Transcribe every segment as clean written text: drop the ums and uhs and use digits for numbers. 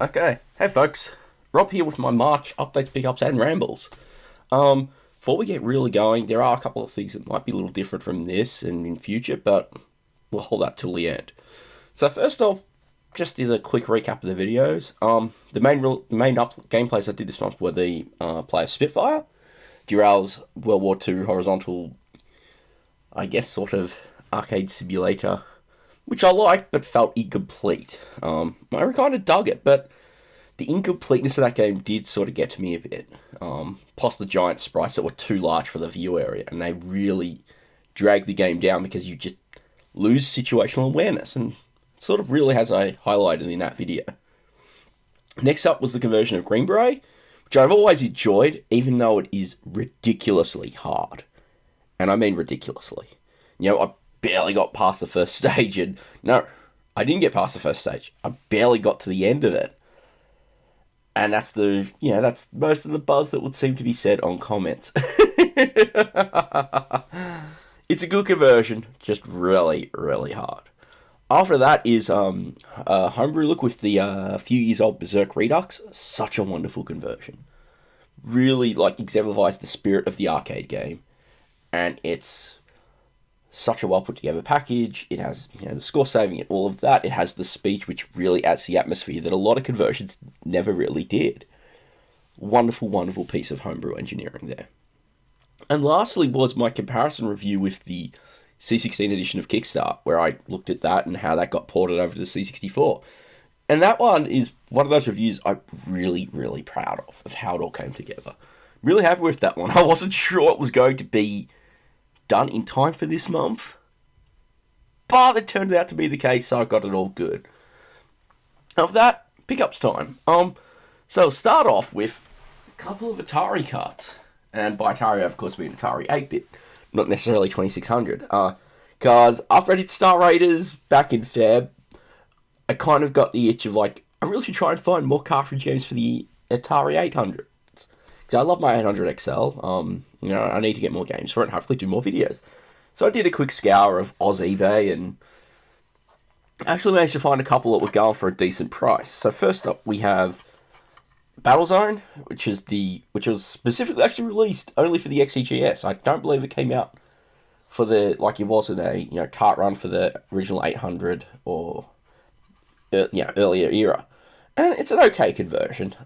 Okay, hey folks, Rob here with my March updates, pickups, and rambles. Before we get really going, there are a couple of things that might be a little different from this and in future, but we'll hold that till the end. So first off, just did a quick recap of the videos. The main gameplays I did this month were the player Spitfire, Dural's World War II horizontal, I guess, sort of arcade simulator, which I liked but felt incomplete. I kind of dug it, but the incompleteness of that game did sort of get to me a bit. Plus the giant sprites that were too large for the view area, and they really drag the game down because you just lose situational awareness, and it sort of really has I highlighted in that video. Next up was the conversion of Green Beret, which I've always enjoyed, even though it is ridiculously hard. And I mean ridiculously. I barely got past the first stage, and no, I didn't get past the first stage. I barely got to the end of it. And that's most of the buzz that would seem to be said on comments. It's a good conversion, just really, really hard. After that is Homebrew Look with the few years old Berserk Redux. Such a wonderful conversion. Really exemplifies the spirit of the arcade game. And it's such a well put together package. It has the score saving and all of that. It has the speech, which really adds the atmosphere that a lot of conversions never really did. Wonderful, wonderful piece of homebrew engineering there. And lastly was my comparison review with the C16 edition of Kickstart, where I looked at that and how that got ported over to the C64. And that one is one of those reviews I'm really, really proud of how it all came together. Really happy with that one. I wasn't sure it was going to be done in time for this month, but it turned out to be the case, so I got it all good. Of that, pickups time. So I'll start off with a couple of Atari cards, and by Atari, I of course mean Atari 8-bit, not necessarily 2600. Because after I did Star Raiders back in Feb, I kind of got the itch of I really should try and find more cartridge games for the Atari 800. I love my 800 XL. I need to get more games for it and hopefully do more videos. So I did a quick scour of Oz eBay and actually managed to find a couple that were going for a decent price. So first up we have Battlezone, which was specifically actually released only for the XEGS. I don't believe it came out for it was in a cart run for the original 800 or earlier era. And it's an okay conversion.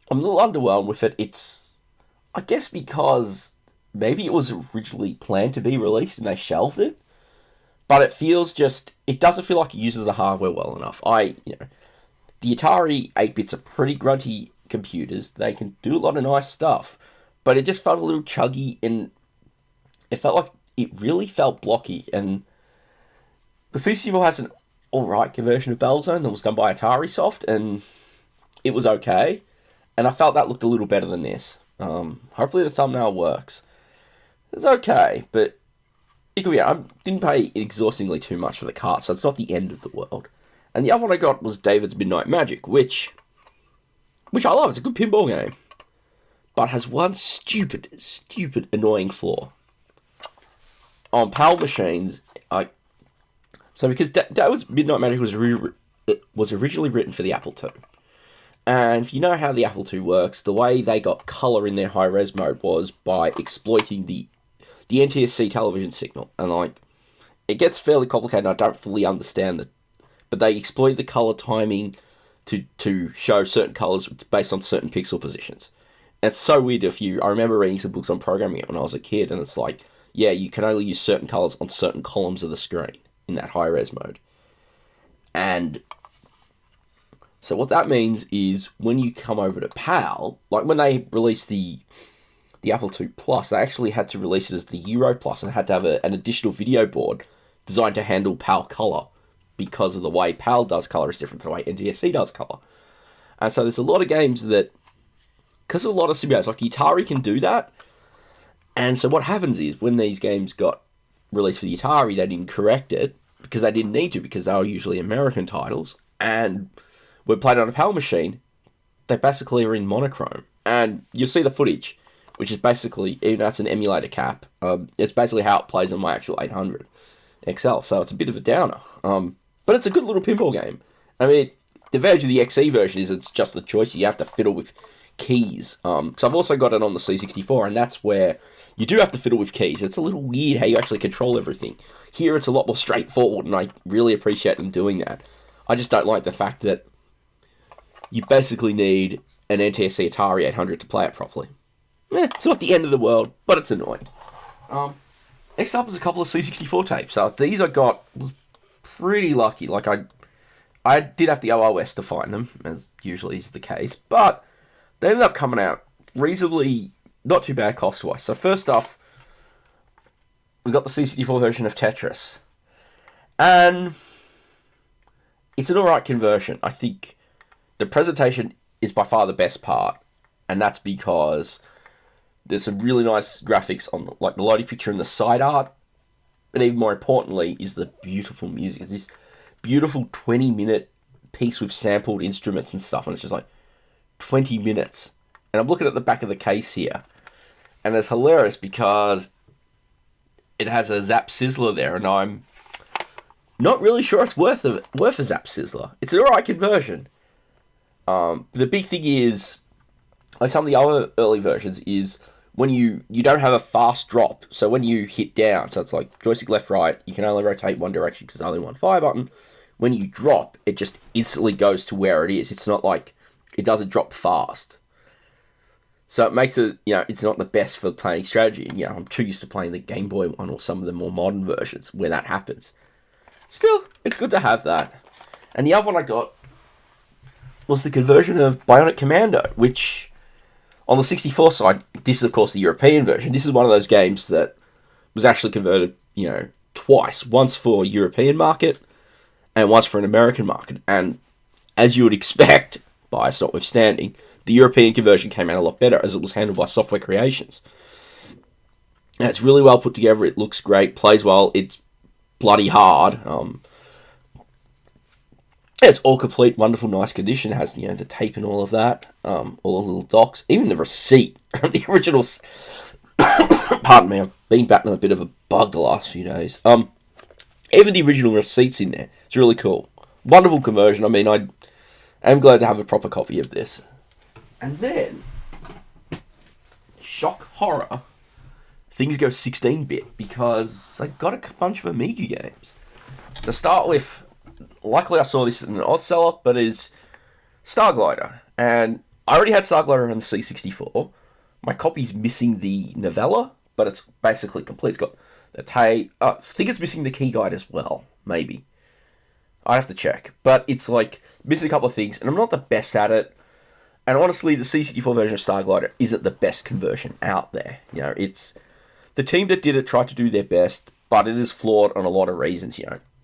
I'm a little underwhelmed with it. It's, I guess, because maybe it was originally planned to be released and they shelved it, but it doesn't feel like it uses the hardware well enough. The Atari 8-bits are pretty grunty computers. They can do a lot of nice stuff, but it just felt a little chuggy, and it felt like it really felt blocky. And the C64 has an alright conversion of Battlezone that was done by Atari Soft, and it was okay. And I felt that looked a little better than this. Hopefully the thumbnail works. It's okay, but I didn't pay exhaustingly too much for the cart, so it's not the end of the world. And the other one I got was David's Midnight Magic, which I love. It's a good pinball game, but has one stupid, annoying flaw. On PAL machines, because David's Midnight Magic was originally written for the Apple II. And if you know how the Apple II works, the way they got colour in their high-res mode was by exploiting the NTSC television signal. And, it gets fairly complicated, and I don't fully understand it. But they exploit the colour timing to show certain colours based on certain pixel positions. And it's so weird I remember reading some books on programming it when I was a kid, and it's you can only use certain colours on certain columns of the screen in that high-res mode. And so what that means is when you come over to PAL, when they released the Apple II Plus, they actually had to release it as the Euro Plus and had to have an additional video board designed to handle PAL color, because of the way PAL does color is different to the way NTSC does color. And so there's a lot of games that, because of a lot of simulators, Atari can do that. And so what happens is when these games got released for the Atari, they didn't correct it because they didn't need to, because they were usually American titles. And when played on a PAL machine, they basically are in monochrome. And you'll see the footage, which is basically, even though it's an emulator cap, it's basically how it plays on my actual 800 XL. So it's a bit of a downer. But it's a good little pinball game. I mean, The advantage of the XE version is it's just the choice. You have to fiddle with keys. So I've also got it on the C64, and that's where you do have to fiddle with keys. It's a little weird how you actually control everything. Here it's a lot more straightforward, and I really appreciate them doing that. I just don't like the fact that you basically need an NTSC Atari 800 to play it properly. It's not the end of the world, but it's annoying. Next up is a couple of C64 tapes. These I got pretty lucky. Like, I did have the OOS to find them, as usually is the case, but they ended up coming out reasonably not too bad cost-wise. So first off, we got the C64 version of Tetris. And it's an alright conversion. I think the presentation is by far the best part, and that's because there's some really nice graphics on the loading picture and the side art, but even more importantly is the beautiful music. It's this beautiful 20-minute piece with sampled instruments and stuff, and it's just like 20 minutes. And I'm looking at the back of the case here, and it's hilarious because it has a Zap Sizzler there, and I'm not really sure it's worth a Zap Sizzler. It's an alright conversion. The big thing is, like some of the other early versions, is when you don't have a fast drop. So when you hit down, so it's like joystick left, right, you can only rotate one direction because there's only one fire button. When you drop, it just instantly goes to where it is. It's not like, it doesn't drop fast. So it makes it, it's not the best for playing strategy. I'm too used to playing the Game Boy one or some of the more modern versions where that happens. Still, it's good to have that. And the other one I got was the conversion of Bionic Commando, which on the 64 side, this is of course the European version. This is one of those games that was actually converted, twice. Once for European market and once for an American market. And as you would expect, bias notwithstanding, the European conversion came out a lot better as it was handled by Software Creations. And it's really well put together. It looks great, plays well. It's bloody hard. It's all complete, wonderful, nice condition. It has, the tape and all of that. All the little docs. Even the receipt. The originals. Pardon me, I've been battling a bit of a bug the last few days. Even the original receipt's in there. It's really cool. Wonderful conversion. I mean, I am glad to have a proper copy of this. And then, shock horror, things go 16-bit because I got a bunch of Amiga games. To start with, luckily I saw this in an Oz seller, but is Starglider. And I already had Starglider on the C64. My copy's missing the novella, but it's basically complete. It's got the tape. I think it's missing the key guide as well, maybe. I have to check. But it's like missing a couple of things, and I'm not the best at it. And honestly, the C64 version of Starglider isn't the best conversion out there. It's the team that did it tried to do their best, but it is flawed on a lot of reasons,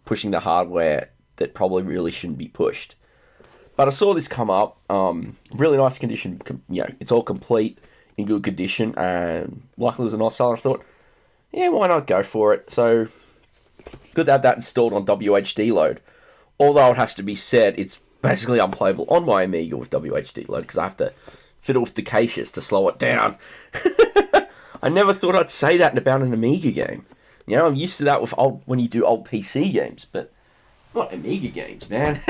pushing the hardware that probably really shouldn't be pushed. But I saw this come up, really nice condition, it's all complete, in good condition, and luckily it was a nice seller. I thought, yeah, why not go for it? So, good to have that installed on WHD load. Although it has to be said, it's basically unplayable on my Amiga with WHD load, because I have to fiddle with the caches to slow it down. I never thought I'd say that about an Amiga game. I'm used to that with when you do old PC games, but not Amiga games, man.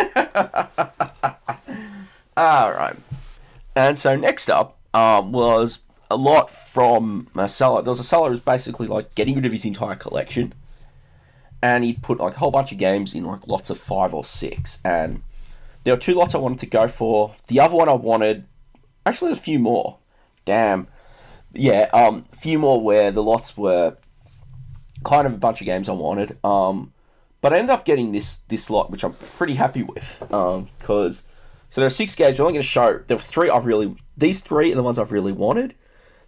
Alright. And so next up was a lot from a seller. There was a seller who was basically like getting rid of his entire collection, and he'd put like a whole bunch of games in like lots of 5 or 6, and there were 2 lots I wanted to go for. The other one I wanted, actually there's a few more. Damn. Yeah, a few more where the lots were kind of a bunch of games I wanted. But I ended up getting this lot, which I'm pretty happy with. Because, so there are 6 games. I'm only going to show, there were 3 these 3 are the ones I've really wanted.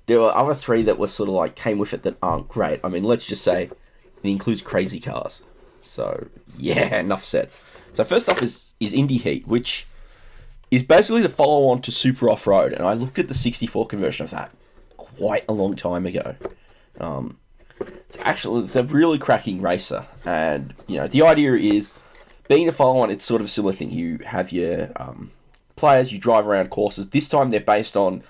There were other 3 that were sort of like, came with it that aren't great. I mean, let's just say, it includes Crazy Cars. So, yeah, enough said. So first off is Indie Heat, which is basically the follow-on to Super Off-Road. And I looked at the 64 conversion of that quite a long time ago. It's a really cracking racer, and the idea is, being the follow-on, it's sort of a similar thing. You have your players, you drive around courses. This time they're based on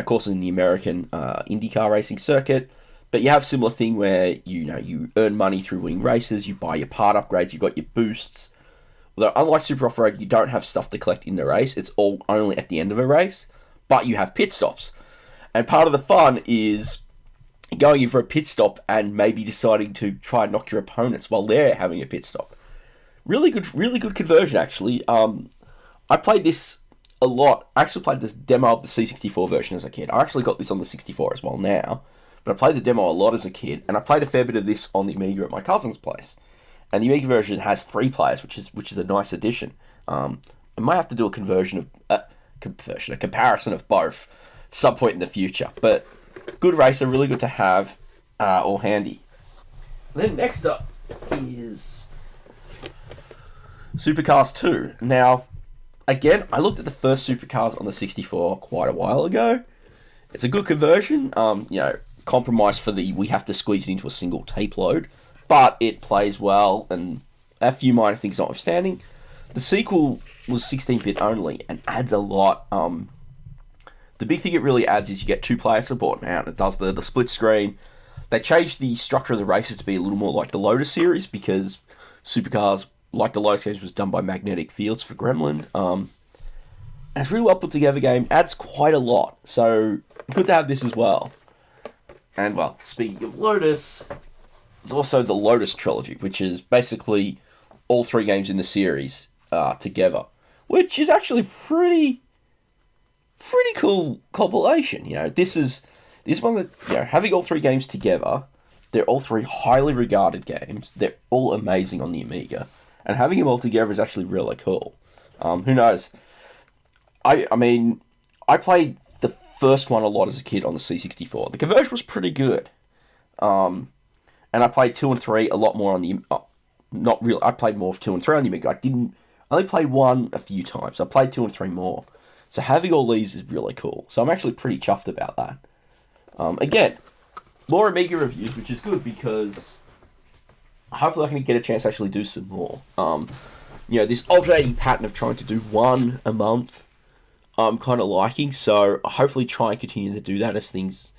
courses in the American IndyCar racing circuit, but you have a similar thing where you earn money through winning races, you buy your part upgrades, you got your boosts, Though unlike Super Off-Road, you don't have stuff to collect in the race. It's all only at the end of a race. But you have pit stops. And part of the fun is going in for a pit stop and maybe deciding to try and knock your opponents while they're having a pit stop. Really good conversion, actually. I played this a lot. I actually played this demo of the C64 version as a kid. I actually got this on the 64 as well now. But I played the demo a lot as a kid. And I played a fair bit of this on the Amiga at my cousin's place. And the Amiga version has 3 players, which is a nice addition. I might have to do a comparison of both some point in the future. But good racer, really good to have, all handy. Then next up is Supercars 2. Now, again, I looked at the first Supercars on the 64 quite a while ago. It's a good conversion. Compromise for we have to squeeze it into a single tape load. But it plays well, and a few minor things notwithstanding. The sequel was 16-bit only, and adds a lot. The big thing it really adds is you get 2-player support now, and it does the split screen. They changed the structure of the races to be a little more like the Lotus series, because Supercars, like the Lotus games, was done by Magnetic Fields for Gremlin. And it's a really well put together game, adds quite a lot, so good to have this as well. And, well, speaking of Lotus, there's also the Lotus trilogy, which is basically all 3 games in the series together, which is actually pretty cool compilation. This one that, having all 3 games together, they're all 3 highly regarded games. They're all amazing on the Amiga, and having them all together is actually really cool. Who knows? I mean, I played the first one a lot as a kid on the C64. The conversion was pretty good. And I played 2 and 3 a lot more on the... not really. I played more of 2 and 3 on the Amiga. I only played 1 a few times. I played 2 and 3 more. So having all these is really cool. So I'm actually pretty chuffed about that. Again, more Amiga reviews, which is good because hopefully I can get a chance to actually do some more. This alternating pattern of trying to do 1 a month, I'm kind of liking. So I hopefully try and continue to do that as things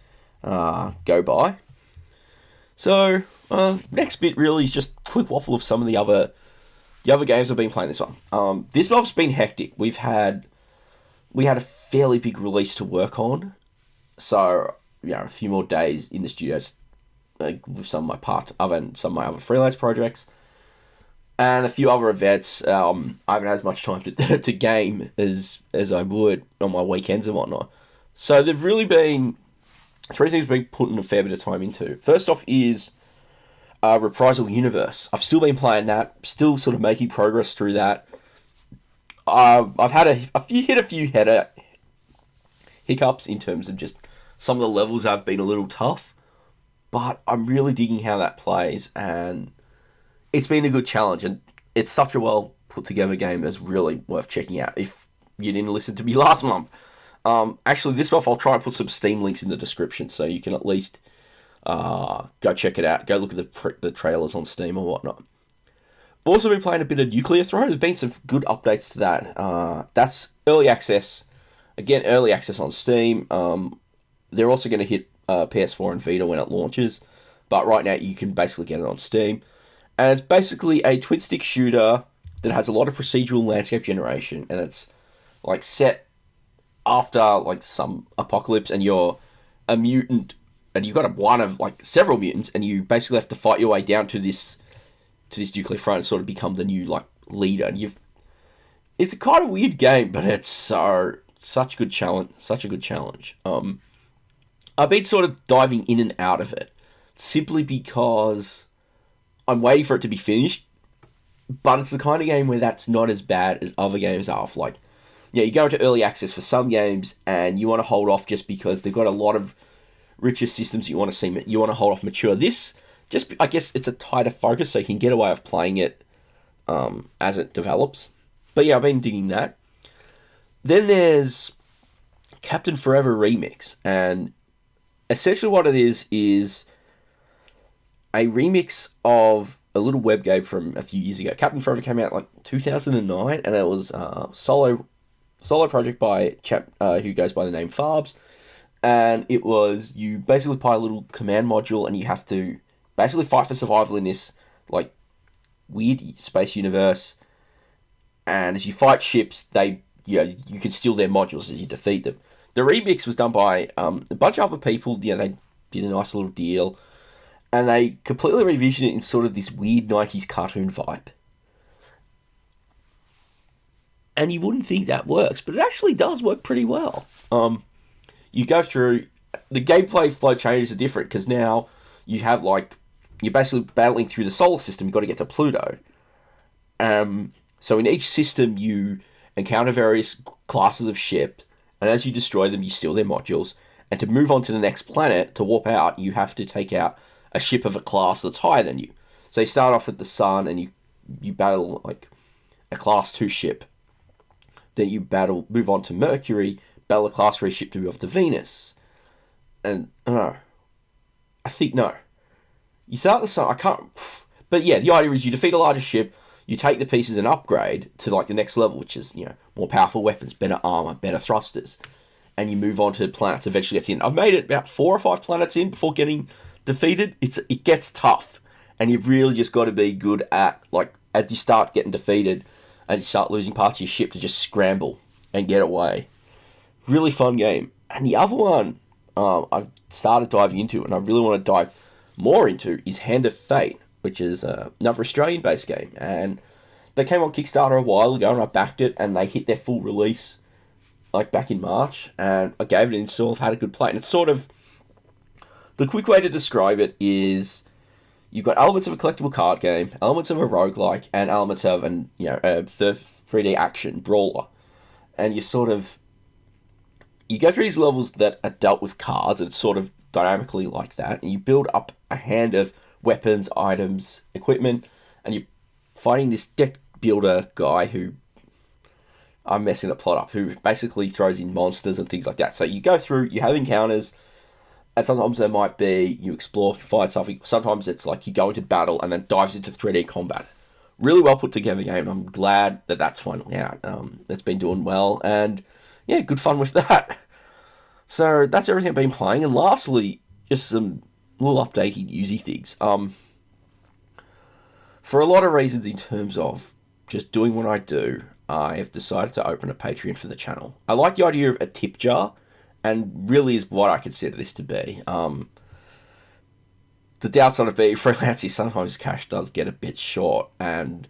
go by. So, next bit really is just a quick waffle of some of the other games I've been playing this one. This month's been hectic. We had a fairly big release to work on, so a few more days in the studios with some of my other freelance projects, and a few other events. I haven't had as much time to game as I would on my weekends and whatnot. So there've really been 3 things being put in a fair bit of time into. First off is Reprisal Universe. I've still been playing that, still sort of making progress through that. I've had a few hiccups in terms of just some of the levels have been a little tough, but I'm really digging how that plays, and it's been a good challenge, and it's such a well put together game that's really worth checking out if you didn't listen to me last month. Actually, this month I'll try and put some Steam links in the description so you can at least go check it out. Go look at the trailers on Steam or whatnot. I've also been playing a bit of Nuclear Throne. There's been some good updates to that. That's early access. Again, early access on Steam. They're also going to hit PS4 and Vita when it launches. But right now you can basically get it on Steam. And it's basically a twin-stick shooter that has a lot of procedural landscape generation. And it's set after some apocalypse, and you're a mutant, and you've got one of several mutants, and you basically have to fight your way down to this nuclear front and sort of become the new leader. And it's a kind of weird game, but it's such a good challenge. I've been sort of diving in and out of it simply because I'm waiting for it to be finished. But it's the kind of game where that's not as bad as other games are. You go into early access for some games and you want to hold off just because they've got a lot of richer systems you want to see. You want to hold off mature. This, I guess it's a tighter focus, so you can get away with playing it as it develops. But yeah, I've been digging that. Then there's Captain Forever Remix. And essentially what it is a remix of a little web game from a few years ago. Captain Forever came out 2009, and it was solo project by a chap who goes by the name Farbs, and it was, you basically play a little command module, and you have to basically fight for survival in this weird space universe, and as you fight ships, you can steal their modules as you defeat them. The remix was done by a bunch of other people. They did a nice little deal, and they completely revisioned it in sort of this weird 90s cartoon vibe. And you wouldn't think that works, but it actually does work pretty well. You go through, the gameplay flow changes are different, because now you have, you're basically battling through the solar system. You've got to get to Pluto. So in each system, you encounter various classes of ship, and as you destroy them, you steal their modules. And to move on to the next planet, to warp out, you have to take out a ship of a class that's higher than you. So you start off at the Sun, and you battle, a Class 2 ship. Then you move on to Mercury, battle a Class 3 ship to move off to Venus. And, no. You start at the Sun, but yeah, the idea is you defeat a larger ship, you take the pieces and upgrade to, the next level, which is, more powerful weapons, better armor, better thrusters. And you move on to planets, eventually gets in. I've made it about 4 or 5 planets in before getting defeated. It gets tough. And you've really just got to be good at, as you start getting defeated, and you start losing parts of your ship, to just scramble and get away. Really fun game. And the other one I've started diving into, and I really want to dive more into, is Hand of Fate, which is another Australian-based game. And they came on Kickstarter a while ago, and I backed it, and they hit their full release back in March, and I gave it an install. I've had a good play. And it's sort of, the quick way to describe it is, you've got elements of a collectible card game, elements of a roguelike, and elements of a 3D action brawler. And you go through these levels that are dealt with cards, and it's sort of dynamically like that, and you build up a hand of weapons, items, equipment, and you're fighting this deck builder guy who, I'm messing the plot up, who basically throws in monsters and things like that. So you go through, you have encounters, and sometimes there might be, you explore, find something. Sometimes it's you go into battle and then dives into 3D combat. Really well put together game. I'm glad that that's finally out. It's been doing well, and yeah, good fun with that. So that's everything I've been playing. And lastly, just some little updated newsy things. For a lot of reasons in terms of just doing what I do, I have decided to open a Patreon for the channel. I like the idea of a tip jar, and really is what I consider this to be. The downside of being freelance is sometimes cash does get a bit short, and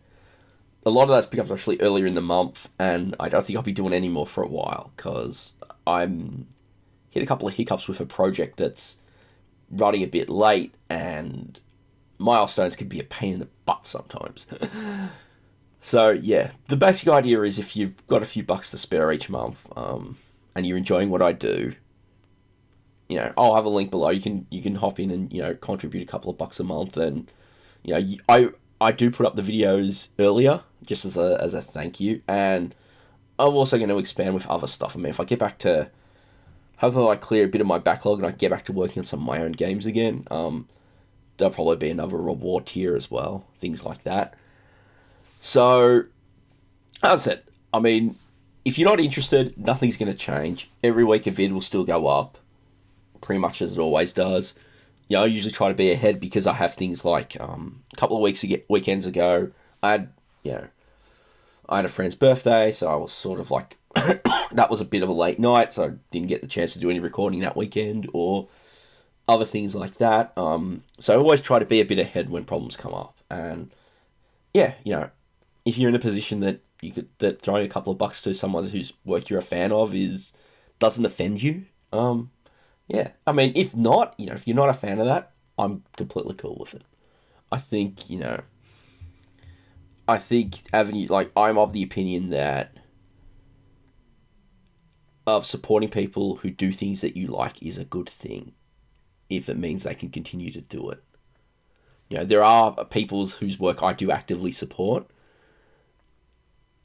a lot of that's picked up actually earlier in the month, and I don't think I'll be doing any more for a while, because I'm hit a couple of hiccups with a project that's running a bit late, and milestones can be a pain in the butt sometimes. So yeah, the basic idea is, if you've got a few bucks to spare each month, and you're enjoying what I do, I'll have a link below. You can hop in and contribute a couple of bucks a month, and I do put up the videos earlier just as a thank you, and I'm also going to expand with other stuff. I mean, if I get back to, hopefully I clear a bit of my backlog and I get back to working on some of my own games again, there'll probably be another reward tier as well, things like that. So, as I said, I mean, if you're not interested, nothing's going to change. Every week a vid will still go up, pretty much as it always does. I usually try to be ahead, because I have things like, a couple of weekends ago, I had a friend's birthday, so I was sort of that was a bit of a late night, so I didn't get the chance to do any recording that weekend, or other things like that. So I always try to be a bit ahead when problems come up. And yeah, if you're in a position that that throwing a couple of bucks to someone whose work you're a fan of doesn't offend you, yeah. I mean, if not, if you're not a fan of that, I'm completely cool with it. I think, I'm of the opinion that of supporting people who do things that you like is a good thing, if it means they can continue to do it. There are people whose work I do actively support,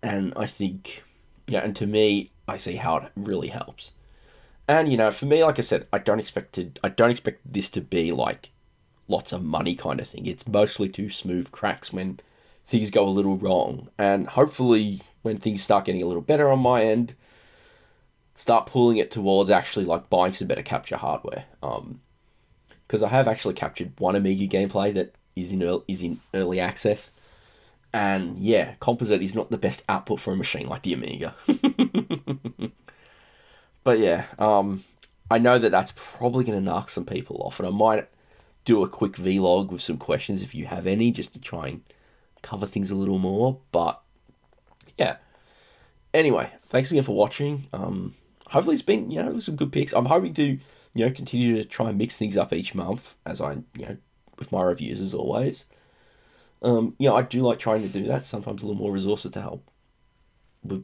and I think, and to me, I see how it really helps. And, for me, like I said, I don't expect this to be lots of money kind of thing. It's mostly to smooth cracks when things go a little wrong. And hopefully, when things start getting a little better on my end, start pulling it towards actually buying some better capture hardware. Because I have actually captured one Amiga gameplay that is in early access, And yeah, composite is not the best output for a machine like the Amiga. But yeah, I know that that's probably going to knock some people off, and I might do a quick vlog with some questions if you have any, just to try and cover things a little more. But yeah, anyway, thanks again for watching. Hopefully it's been, some good picks. I'm hoping to, continue to try and mix things up each month as I, with my reviews as always. I do like trying to do that. Sometimes a little more resources to help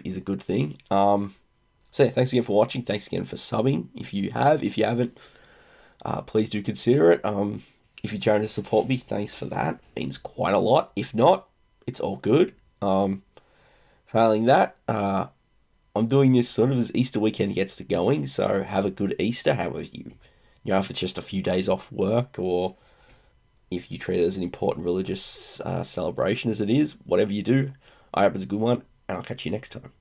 is a good thing. So yeah, thanks again for watching. Thanks again for subbing. If you haven't, please do consider it. If you're trying to support me, thanks for that. It means quite a lot. If not, it's all good. Failing that, I'm doing this sort of as Easter weekend gets to going. So have a good Easter. However if it's just a few days off work, or if you treat it as an important religious celebration as it is, whatever you do, I hope it's a good one, and I'll catch you next time.